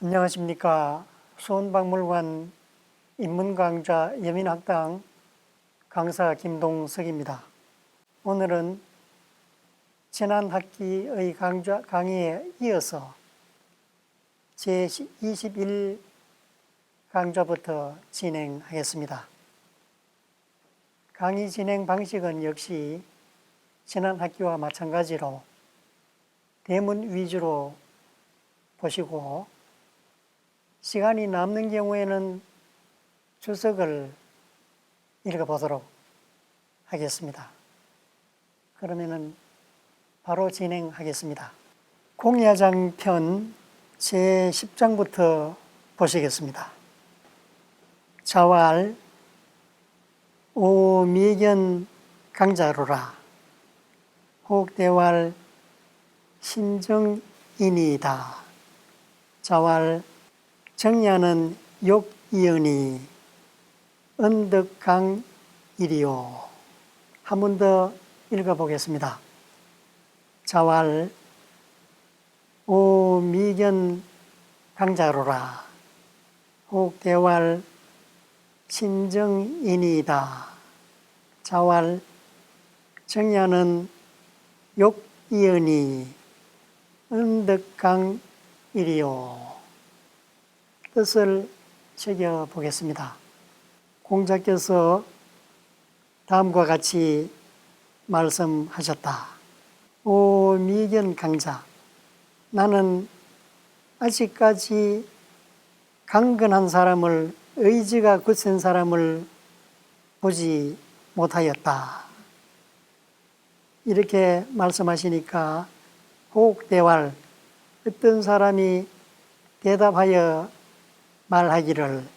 안녕하십니까. 수원박물관 인문강좌 여민학당 강사 김동석입니다. 오늘은 지난 학기의 강의에 이어서 제21 강좌부터 진행하겠습니다. 강의 진행 방식은 역시 지난 학기와 마찬가지로 대문 위주로 보시고 시간이 남는 경우에는 주석을 읽어보도록 하겠습니다. 그러면은 바로 진행하겠습니다. 공야장편 제10장부터 보시겠습니다. 자왈 오미견 강자로라 혹대왈 신정인이다. 자왈 정야는 욕이언이 언덕강이리요. 한 번 더 읽어보겠습니다. 자왈 오미견 강자로라 혹대왈 신정인이다. 자왈 정야는 욕이언이 언덕강이리요. 뜻을 새겨보겠습니다. 공자께서 다음과 같이 말씀하셨다. 오 미견 강자, 나는 아직까지 강건한 사람을, 의지가 굳센 사람을 보지 못하였다. 이렇게 말씀하시니까 혹대왈, 어떤 사람이 대답하여 말하기를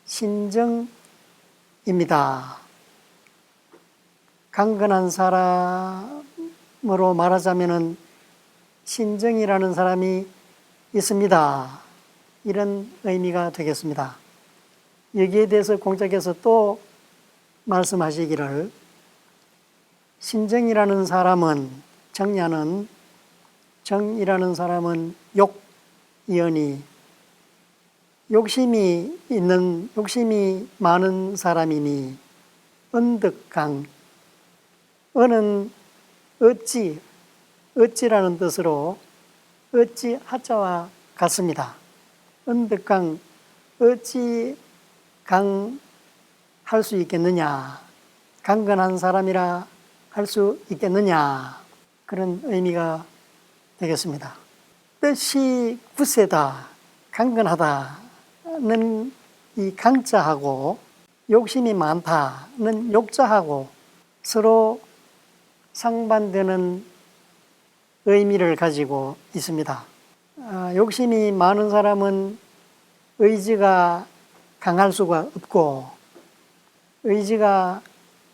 신정입니다. 강건한 사람으로 말하자면은 신정이라는 사람이 있습니다. 이런 의미가 되겠습니다. 여기에 대해서 공자께서 또 말씀하시기를 신정이라는 사람은, 정야는, 정이라는 사람은 욕이언이 욕심이 많은 사람이니 언덕강, 언은 어찌라는 뜻으로 어찌 하자와 같습니다. 언덕강, 어찌 강할 수 있겠느냐, 강건한 사람이라 할 수 있겠느냐, 그런 의미가 되겠습니다. 뜻이 굳세다, 강건하다는 이 강자하고 욕심이 많다는 욕자하고 서로 상반되는 의미를 가지고 있습니다. 욕심이 많은 사람은 의지가 강할 수가 없고, 의지가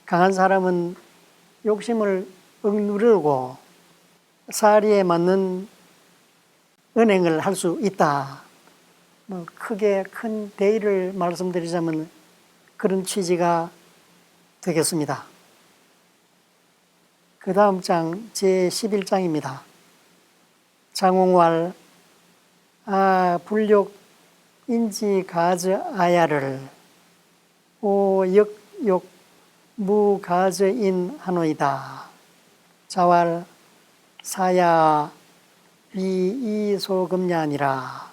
강한 사람은 욕심을 억누르고 사리에 맞는 언행을 할 수 있다. 크게 큰 대의를 말씀드리자면 그런 취지가 되겠습니다. 그 다음 장 제11장입니다. 장홍왈 불욕 인지 가즈 아야를 오역욕 무가즈인 하노이다. 자왈 사야 비이소금냐니라.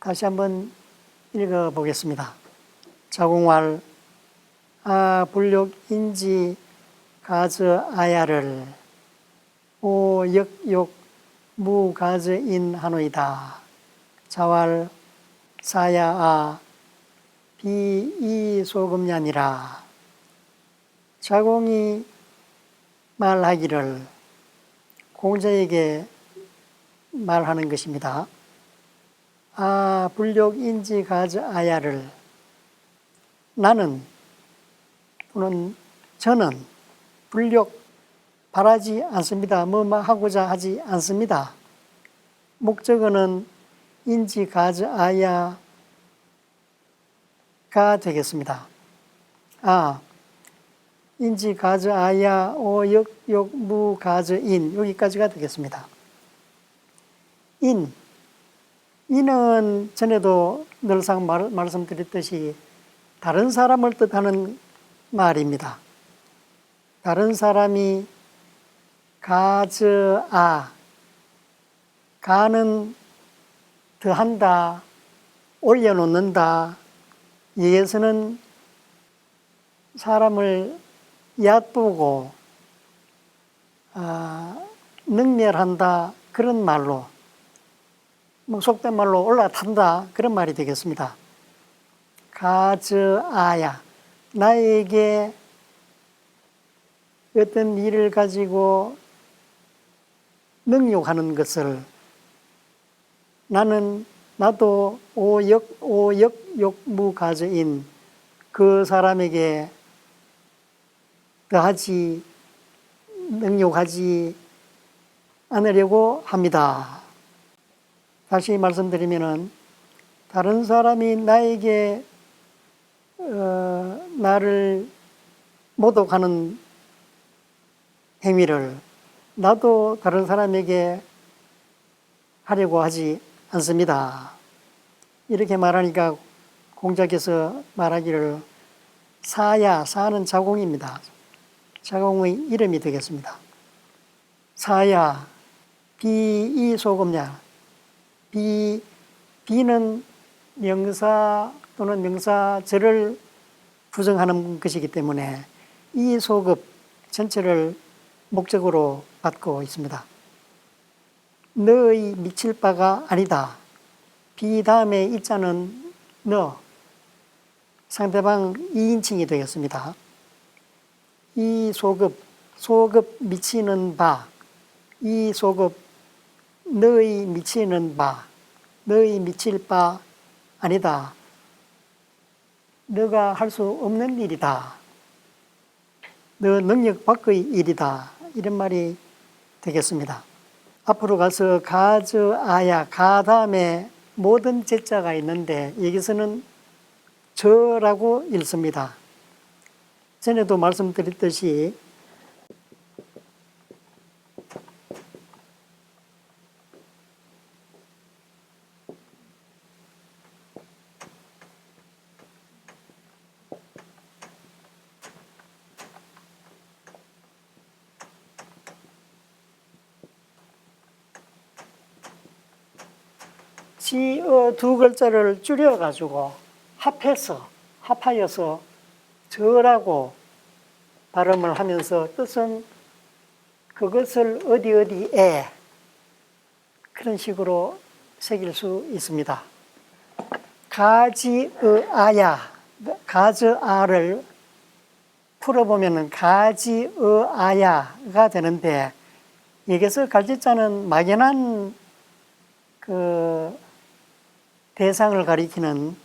다시 한번 읽어보겠습니다. 자공왈 불욕 인지 가즈 아야를 오역욕 무가즈인 하노이다. 자왈 사야 비이소금냐니라. 자공이 말하기를, 공자에게 말하는 것입니다. 불욕 인지 가즈 아야를, 나는 또는 저는 불욕 바라지 않습니다. 뭐뭐 하고자 하지 않습니다. 목적어는 인지 가즈 아야가 되겠습니다. 인지 가즈 아야 오역욕 무 가즈 인, 여기까지가 되겠습니다. 이는 전에도 늘상 말씀드렸듯이 다른 사람을 뜻하는 말입니다. 다른 사람이 가즈아, 가는 더한다, 올려놓는다. 여기에서는 사람을 얕보고 능멸한다 그런 말로, 속된 말로 올라탄다 그런 말이 되겠습니다. 가즈아야, 나에게 어떤 일을 가지고 능욕하는 것을 나도 오역욕무가저인 그 사람에게 더하지 능욕하지 않으려고 합니다. 다시 말씀드리면은 다른 사람이 나에게 나를 모독하는 행위를 나도 다른 사람에게 하려고 하지 않습니다. 이렇게 말하니까 공자께서 말하기를 사야, 사는 자공입니다. 자공의 이름이 되겠습니다. 사야, 비이 소금냐. 비는 명사 또는 명사절을 구성하는 것이기 때문에 이 소급 전체를 목적으로 받고 있습니다. 너의 미칠 바가 아니다. 비 다음에 이자는 너, 상대방 2인칭이 되겠습니다. 이 소급 미치는 바, 이 소급 너의 미치는 바, 너의 미칠 바 아니다. 너가 할 수 없는 일이다. 너 능력 밖의 일이다. 이런 말이 되겠습니다. 앞으로 가서 가즈아야, 가 다음에 모든 제자가 있는데 여기서는 저라고 읽습니다. 전에도 말씀드렸듯이 지어 두 글자를 줄여가지고 합하여서 저라고 발음을 하면서 뜻은 그것을 어디에 그런 식으로 새길 수 있습니다. 가지의아야, 가즈아를 풀어보면 가지의아야가 되는데 여기서 갈지자는 막연한 그 대상을 가리키는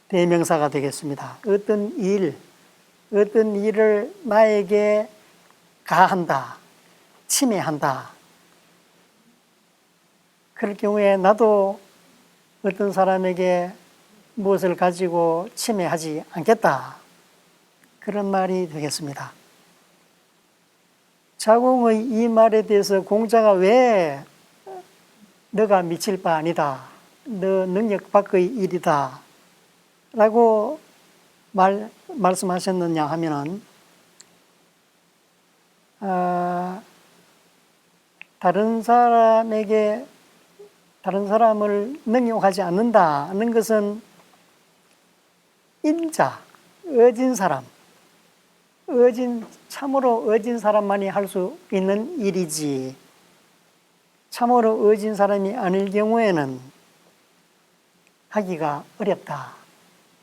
대명사가 되겠습니다. 어떤 일을 나에게 가한다, 침해한다. 그럴 경우에 나도 어떤 사람에게 무엇을 가지고 침해하지 않겠다. 그런 말이 되겠습니다. 자공의 이 말에 대해서 공자가 왜 너가 미칠 바 아니다. 너 능력 밖의 일이다. 라고 말씀하셨느냐 하면은, 다른 사람을 능욕하지 않는다는 것은 인자, 참으로 어진 사람만이 할 수 있는 일이지, 참으로 어진 사람이 아닐 경우에는 하기가 어렵다.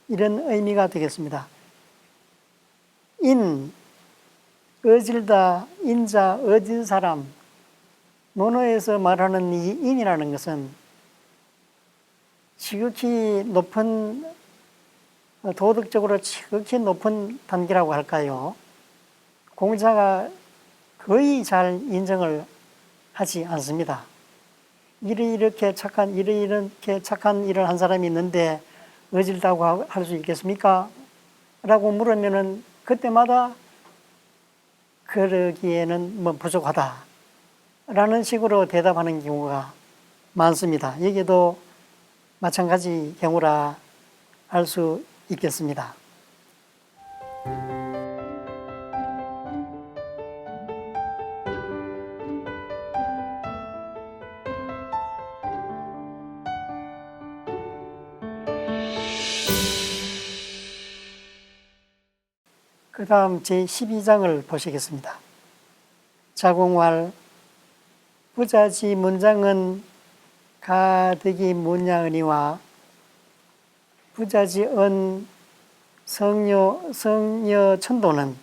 이런 의미가 되겠습니다. 어질다, 인자, 어진 사람. 논어에서 말하는 이 인이라는 것은 지극히 높은, 도덕적으로 지극히 높은 단계라고 할까요? 공자가 거의 잘 인정을 하지 않습니다. 이렇게 착한 일을 한 사람이 있는데 어질다고 할 수 있겠습니까? 라고 물으면은 그때마다 그러기에는 뭐 부족하다 라는 식으로 대답하는 경우가 많습니다. 여기도 마찬가지 경우라 할 수 있겠습니다. 그 다음 제12장을 보시겠습니다. 자공왈 부자지 문장은 가득이 문야은이와 부자지 은 성녀 천도는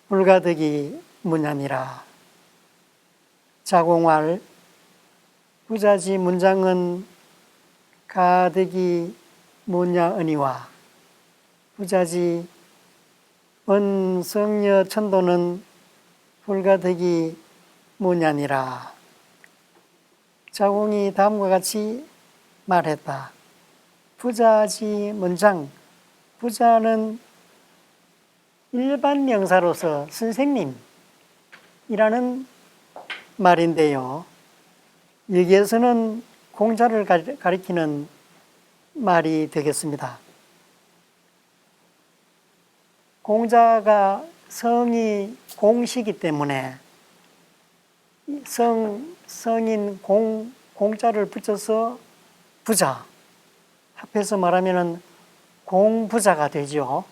불가득이 문야니라. 자공왈 부자지 문장은 가득이 문야은이와 부자지 은 성녀 천도는 불가득이 문야니라. 자공이 다음과 같이 말했다. 부자지 문장, 부자는 일반 명사로서 선생님이라는 말인데요. 여기에서는 공자를 가리키는 말이 되겠습니다. 공자가 성이 공시기 때문에 성인 공자를 붙여서 부자, 합해서 말하면 공부자가 되죠.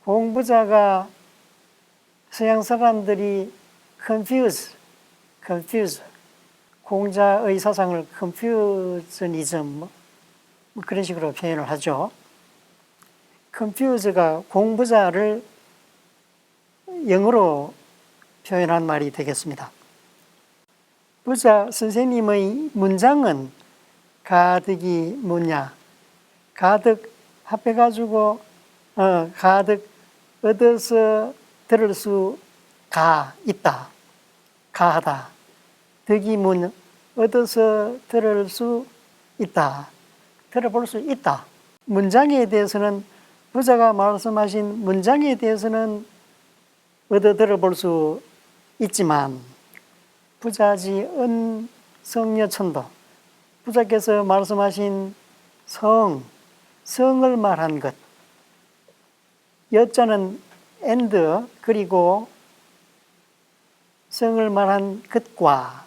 공부자가 서양 사람들이 confuse, 공자의 사상을 confucianism 뭐 그런 식으로 표현을 하죠. confuse가 공부자를 영어로 표현한 말이 되겠습니다. 부자 선생님의 문장은 가득이 뭐냐? 가득 합해가지고 가득 얻어서 들을 수가 있다. 가하다. 득이 문 얻어서 들을 수 있다. 들어볼 수 있다. 문장에 대해서는 부자가 말씀하신 문장에 대해서는 얻어 들어볼 수 있지만 부자지 은 성녀천도 부자께서 말씀하신 성을 말한 것 여자는 and 그리고 성을 말한 것과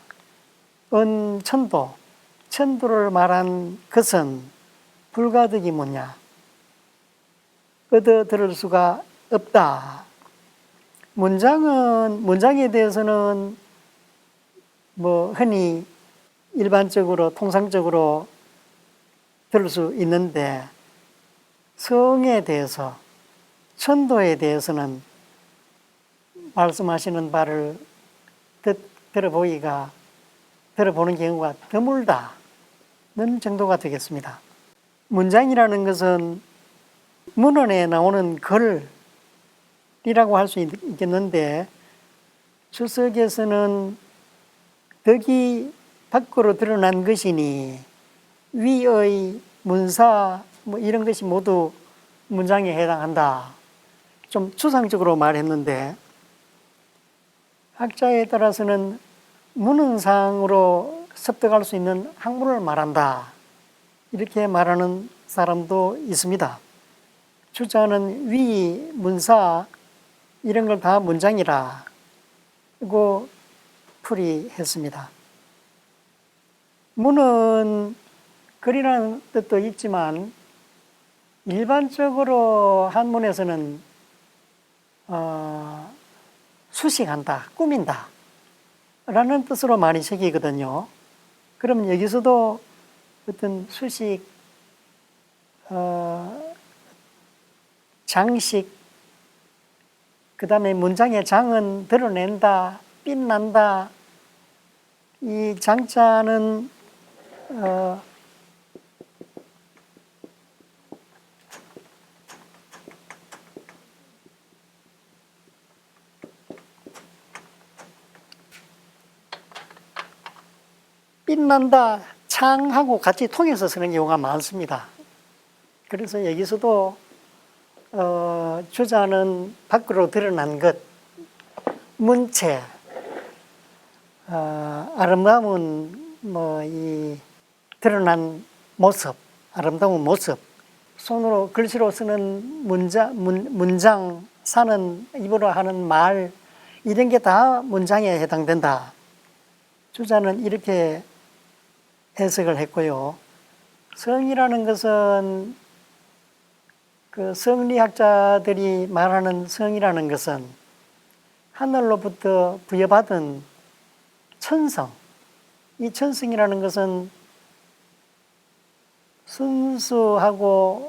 은 천도를 말한 것은 불가득이 뭐냐 얻어 들을 수가 없다. 문장에 대해서는 뭐 흔히 일반적으로 통상적으로 들을 수 있는데 성에 대해서 천도에 대해서는 말씀하시는 바를 들어보는 경우가 드물다는 정도가 되겠습니다. 문장이라는 것은 문헌에 나오는 글이라고 할 수 있겠는데 주석에서는 덕이 밖으로 드러난 것이니 위의 문사 뭐 이런 것이 모두 문장에 해당한다. 좀 추상적으로 말했는데 학자에 따라서는 문헌상으로 습득할 수 있는 학문을 말한다. 이렇게 말하는 사람도 있습니다. 주자는 위, 문사 이런 걸 다 문장이라 고 풀이했습니다. 문은 글이라는 뜻도 있지만 일반적으로 한문에서는 수식한다, 꾸민다 라는 뜻으로 많이 새기거든요. 그럼 여기서도 어떤 수식, 장식, 그 다음에 문장의 장은 드러낸다, 빛난다. 이 장자는 빛난다, 창하고 같이 통해서 쓰는 경우가 많습니다. 그래서 여기서도 주자는 밖으로 드러난 것, 문체, 아름다운 이 드러난 모습, 아름다운 모습, 손으로 글씨로 쓰는 문장, 사는 입으로 하는 말, 이런 게 다 문장에 해당된다. 주자는 이렇게 해석을 했고요. 성이라는 것은 그 성리학자들이 말하는 성이라는 것은 하늘로부터 부여받은 천성, 이 천성이라는 것은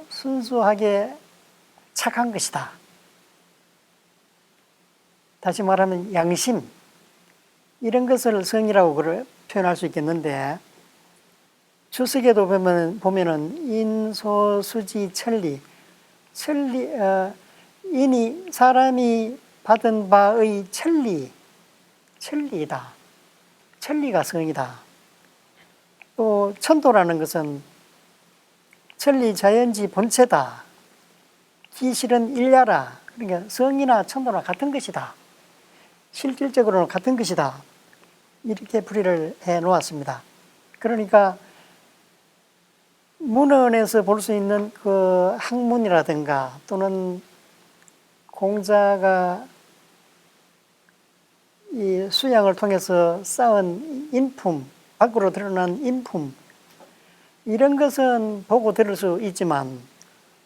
순수하게 착한 것이다. 다시 말하면 양심, 이런 것을 성이라고 표현할 수 있겠는데, 주석에도 보면은 인소수지 천리, 사람이 받은 바의 천리이다. 천리가 성이다. 또 천도라는 것은 천리 자연지 본체다. 기실은 일야라. 그러니까 성이나 천도나 같은 것이다. 실질적으로는 같은 것이다. 이렇게 풀이를 해 놓았습니다. 그러니까 문헌에서 볼 수 있는 그 학문이라든가 또는 공자가 이 수양을 통해서 쌓은 인품, 밖으로 드러난 인품, 이런 것은 보고 들을 수 있지만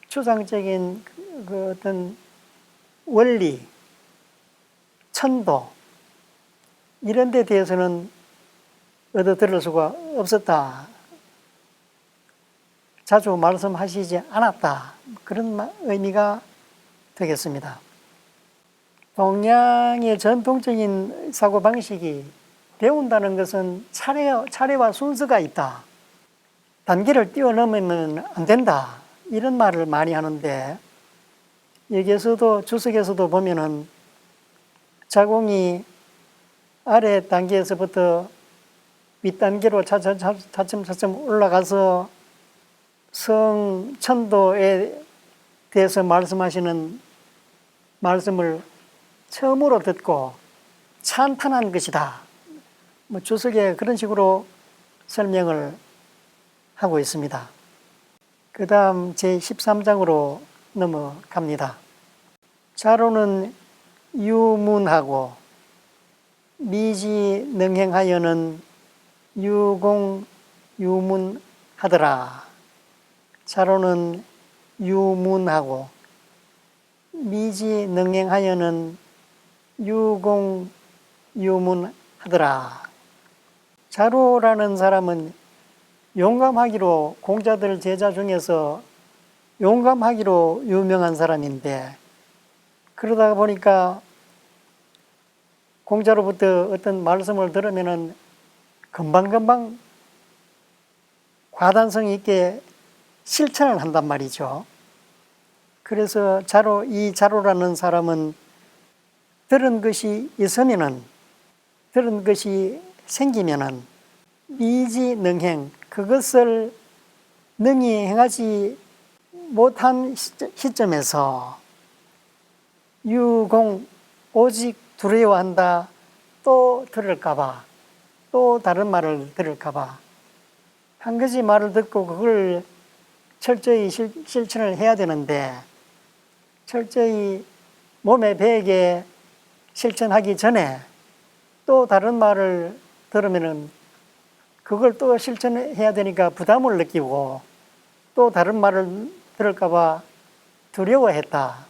추상적인 그 어떤 원리, 천도, 이런 데 대해서는 얻어 들을 수가 없었다. 자주 말씀하시지 않았다. 그런 의미가 되겠습니다. 동양의 전통적인 사고방식이 배운다는 것은 차례와 순서가 있다. 단계를 뛰어넘으면 안 된다. 이런 말을 많이 하는데, 여기에서도 주석에서도 보면은 자공이 아래 단계에서부터 윗단계로 차츰 올라가서 성천도에 대해서 말씀하시는 말씀을 처음으로 듣고 찬탄한 것이다. 주석에 그런 식으로 설명을 하고 있습니다. 그 다음 제13장으로 넘어갑니다. 자로는 유문하고 미지능행하여는 유공유문하더라. 자로는 유문하고 미지능행하여는 유공유문하더라. 자로라는 사람은 용감하기로, 공자들 제자 중에서 용감하기로 유명한 사람인데, 그러다 보니까 공자로부터 어떤 말씀을 들으면은 금방금방 과단성 있게 실천을 한단 말이죠. 그래서 이 자로라는 사람은 들은 것이 있으면은, 들은 것이 생기면은 미지능행, 그것을 능히 행하지 못한 시점에서 유공, 오직 두려워한다. 또 들을까봐, 또 다른 말을 들을까봐, 한 가지 말을 듣고 그걸 철저히 실천을 해야 되는데, 철저히 몸에 배에게 실천하기 전에 또 다른 말을 들으면은 그걸 또 실천해야 되니까 부담을 느끼고, 또 다른 말을 들을까봐 두려워했다.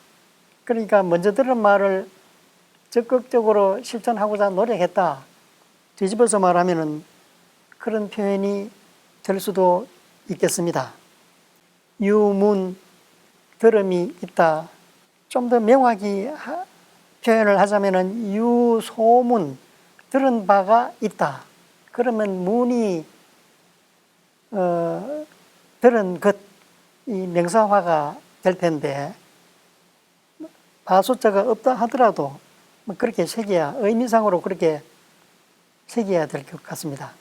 그러니까 먼저 들은 말을 적극적으로 실천하고자 노력했다. 뒤집어서 말하면은 그런 표현이 될 수도 있겠습니다. 유문, 들음이 있다. 좀 더 명확히 표현을 하자면은 유소문, 들은 바가 있다. 그러면 문이 들은 것, 이 명사화가 될 텐데, 바소자가 없다 하더라도 그렇게 의미상으로 그렇게 새겨야 될 것 같습니다.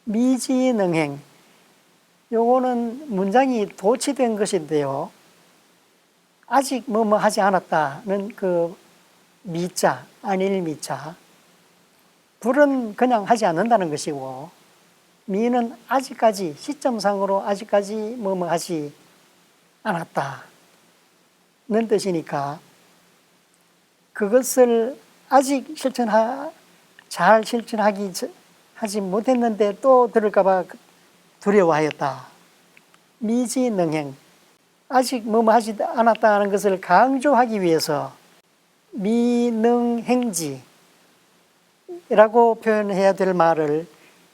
미지능행, 요거는 문장이 도치된 것인데요. 아직 뭐뭐 하지 않았다는 그 미자, 아닐 미자. 불은 그냥 하지 않는다는 것이고, 미는 아직까지 시점상으로 아직까지 뭐뭐 하지 않았다 는 뜻이니까 그것을 아직 잘 실천하기 하지 못했는데 또 들을까 봐 두려워하였다. 미지능행, 아직 뭐뭐 하지 않았다는 것을 강조하기 위해서 미능행지라고 표현해야 될 말을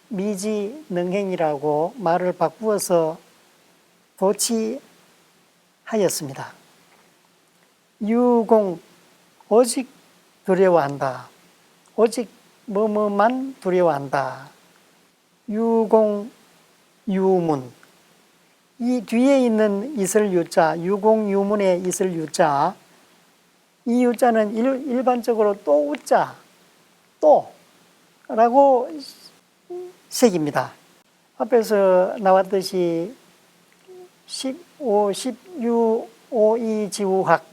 미지능행이라고 말을 바꾸어서 도치하였습니다. 유공, 오직 두려워한다. 오직 뭐뭐만 두려워한다. 유공, 유문. 이 뒤에 있는 있을 유자, 유공, 유문에 있을 유자, 이 유자는 일반적으로 또 우자, 또라고 색입니다. 앞에서 나왔듯이 15, 16, 52 지우학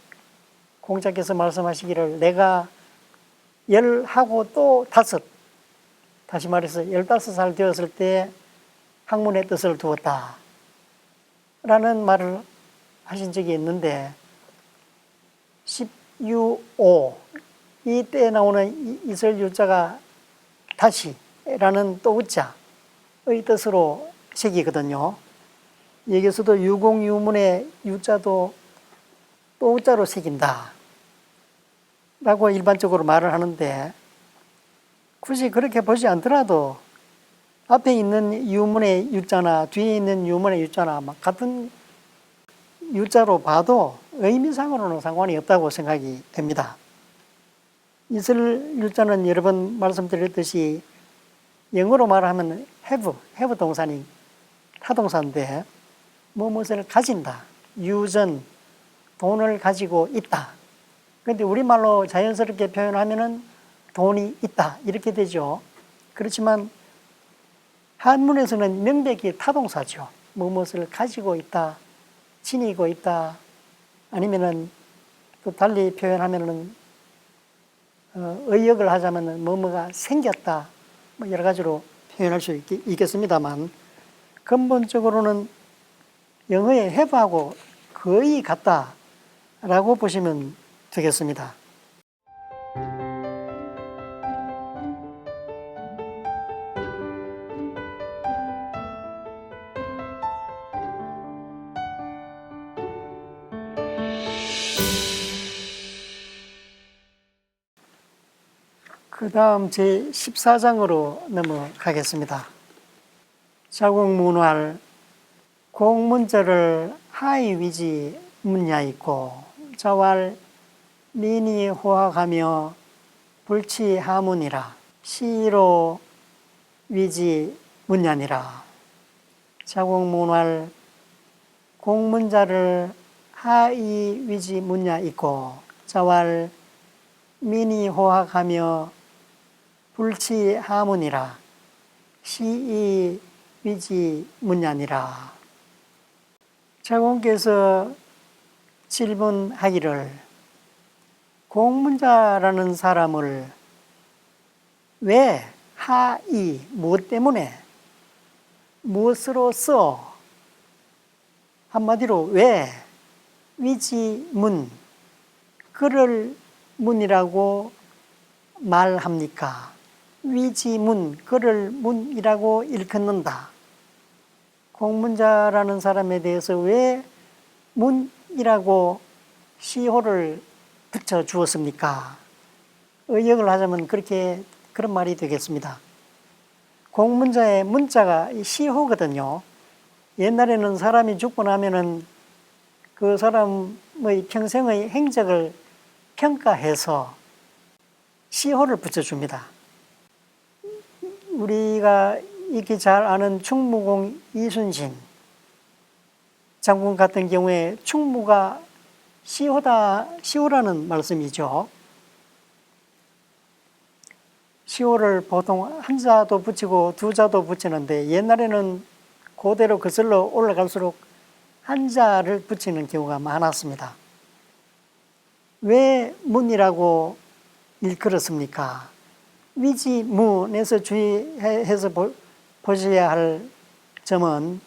공자께서 말씀하시기를 내가 10하고 또 5, 다시 말해서 15살 되었을 때 학문의 뜻을 두었다 라는 말을 하신 적이 있는데 16, 이때 나오는 이슬 유자가 다시 라는 또 우자의 뜻으로 색이거든요. 여기서도 유공유문의 유자도 또 우자로 새긴다 라고 일반적으로 말을 하는데 굳이 그렇게 보지 않더라도 앞에 있는 유문의 유자나 뒤에 있는 유문의 유자나 같은 유자로 봐도 의미상으로는 상관이 없다고 생각이 됩니다. 이슬 유자는 여러 번 말씀드렸듯이 영어로 말하면 have 동사니 타동사인데 무엇을 가진다, 유전, 돈을 가지고 있다. 그런데 우리말로 자연스럽게 표현하면은 돈이 있다 이렇게 되죠. 그렇지만 한문에서는 명백히 타동사죠. 무엇을 가지고 있다, 지니고 있다, 아니면은 또 달리 표현하면은 의역을 하자면은 뭐뭐가 생겼다, 여러 가지로 표현할 수 있겠습니다만 근본적으로는 영어의 have하고 거의 같다라고 보시면 되겠습니다. 그 다음 제14장으로 넘어가겠습니다. 자국문활, 공문자를 하이위지 문야있고 자왈 민이 호학하며 불치하문이라 시로 위지 문야니라. 자국문활, 공문자를 하이위지 문야있고 자왈 민이 호학하며 불치하문이라 시이 위지 문야니라. 자공께서 질문하기를 공문자라는 사람을 왜 하이, 무엇 때문에, 무엇으로써, 한마디로 왜 위지문, 그를 문이라고 말합니까? 위지문, 그를 문이라고 일컫는다. 공문자라는 사람에 대해서 왜 문이라고 시호를 붙여 주었습니까? 의역을 하자면 그런 말이 되겠습니다. 공문자의 문자가 시호거든요. 옛날에는 사람이 죽고 나면은 그 사람의 평생의 행적을 평가해서 시호를 붙여줍니다. 우리가 익히 잘 아는 충무공 이순신 장군 같은 경우에 충무가 시호라는 말씀이죠. 시호를 보통 한자도 붙이고 두자도 붙이는데 옛날에는 그대로 거슬러 올라갈수록 한자를 붙이는 경우가 많았습니다. 왜 문이라고 일컬었습니까? 위지문에서 주의해서 보셔야 할 점은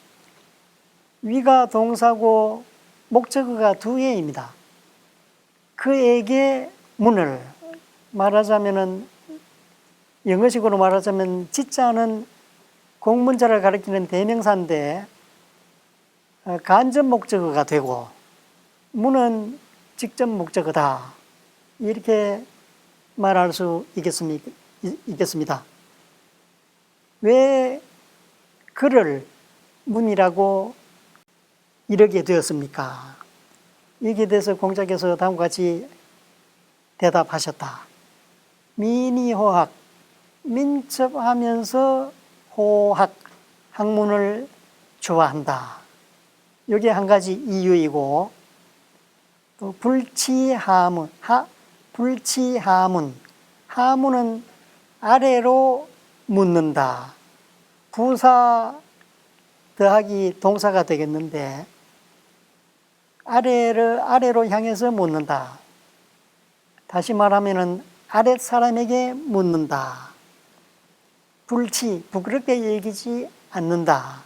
위가 동사고 목적어가 두 개입니다. 그에게 문을 말하자면은 영어식으로 말하자면 지자는 공문자를 가리키는 대명사인데 간접 목적어가 되고 문은 직접 목적어다. 이렇게 말할 수 있겠습니다. 왜 그를 문이라고 이르게 되었습니까? 여기에 대해서 공자께서 다음과 같이 대답하셨다. 민의호학, 민첩하면서 호학, 학문을 좋아한다. 이게 한 가지 이유이고, 또 불치하문, 불치하문, 하문은 아래로 묻는다. 부사 더하기 동사가 되겠는데 아래로 향해서 묻는다. 다시 말하면은 아랫 사람에게 묻는다. 부끄럽게 여기지 않는다.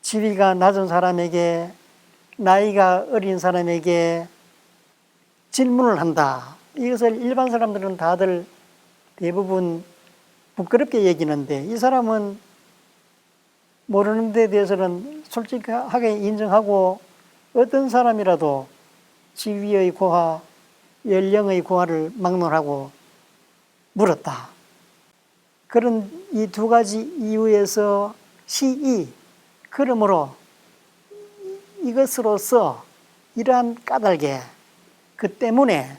지위가 낮은 사람에게, 나이가 어린 사람에게 질문을 한다. 이것을 일반 사람들은 다들 대부분 부끄럽게 여기는데 이 사람은 모르는 데 대해서는 솔직하게 인정하고 어떤 사람이라도 지위의 고하, 연령의 고하를 막론하고 물었다. 그런 이 두 가지 이유에서 그러므로 이것으로서 이러한 까닭에 그 때문에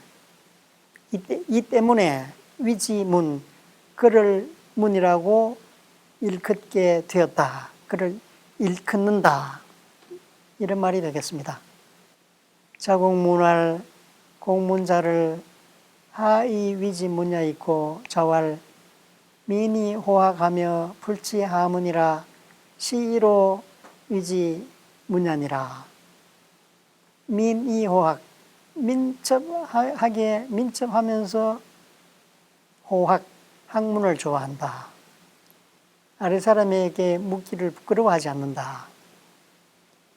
이 때문에 위지문, 그를 문이라고 일컫게 되었다. 그를 일컫는다. 이런 말이 되겠습니다. 자공문활 공문자를 하이 위지문야 있고 자왈 민의호학하며 불치하문이라 시이로 위지문야니라. 민의호학, 민첩하면서 호학, 학문을 좋아한다. 아랫사람에게 묻기를 부끄러워하지 않는다.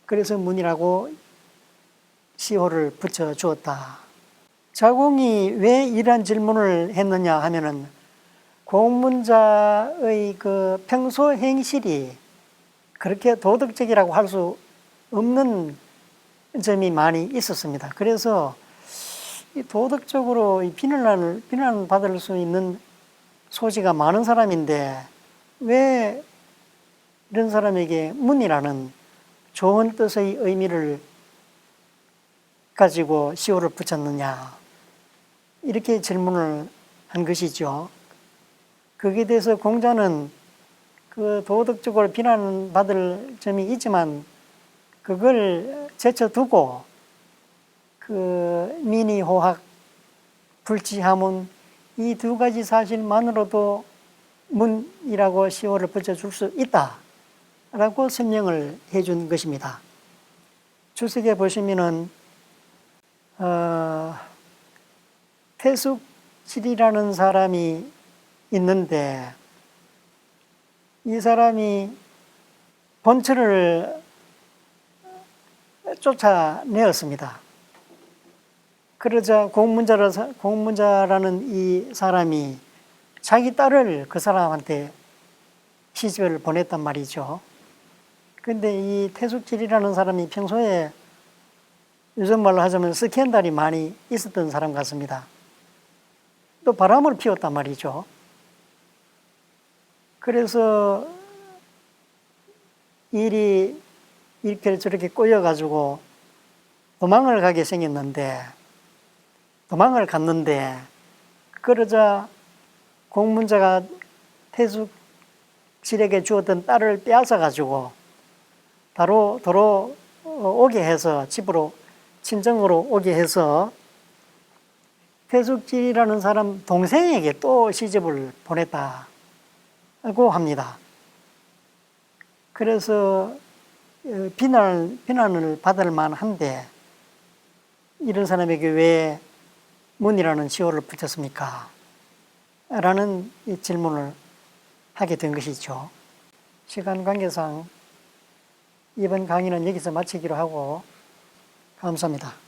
그래서 문이라고 시호를 붙여 주었다. 자공이 왜 이런 질문을 했느냐 하면은 공문자의 그 평소 행실이 그렇게 도덕적이라고 할 수 없는 점이 많이 있었습니다. 그래서 도덕적으로 비난받을 수 있는 소지가 많은 사람인데 왜 이런 사람에게 문이라는 좋은 뜻의 의미를 가지고 시호를 붙였느냐, 이렇게 질문을 한 것이죠. 거기에 대해서 공자는 그 도덕적으로 비난받을 점이 있지만 그걸 제쳐두고 그 민의호학, 불치하문 이 두 가지 사실만으로도 문이라고 시호를 붙여줄 수 있다라고 설명을 해준 것입니다. 주석에 보시면은 태숙질이라는 사람이 있는데 이 사람이 본처를 쫓아내었습니다. 그러자 공문자라는 이 사람이 자기 딸을 그 사람한테 시집을 보냈단 말이죠. 근데 이 태숙질이라는 사람이 평소에 요즘 말로 하자면 스캔들이 많이 있었던 사람 같습니다. 또 바람을 피웠단 말이죠. 그래서 일이 이렇게 저렇게 꼬여가지고 도망을 갔는데 그러자 공문자가 태숙질에게 주었던 딸을 빼앗아가지고 도로 오게 해서 집으로 친정으로 오게 해서 태숙질이라는 사람 동생에게 또 시집을 보냈다고 합니다. 그래서 비난을 받을 만한데 이런 사람에게 왜 문이라는 시호를 붙였습니까? 라는 이 질문을 하게 된 것이죠. 시간 관계상 이번 강의는 여기서 마치기로 하고 감사합니다.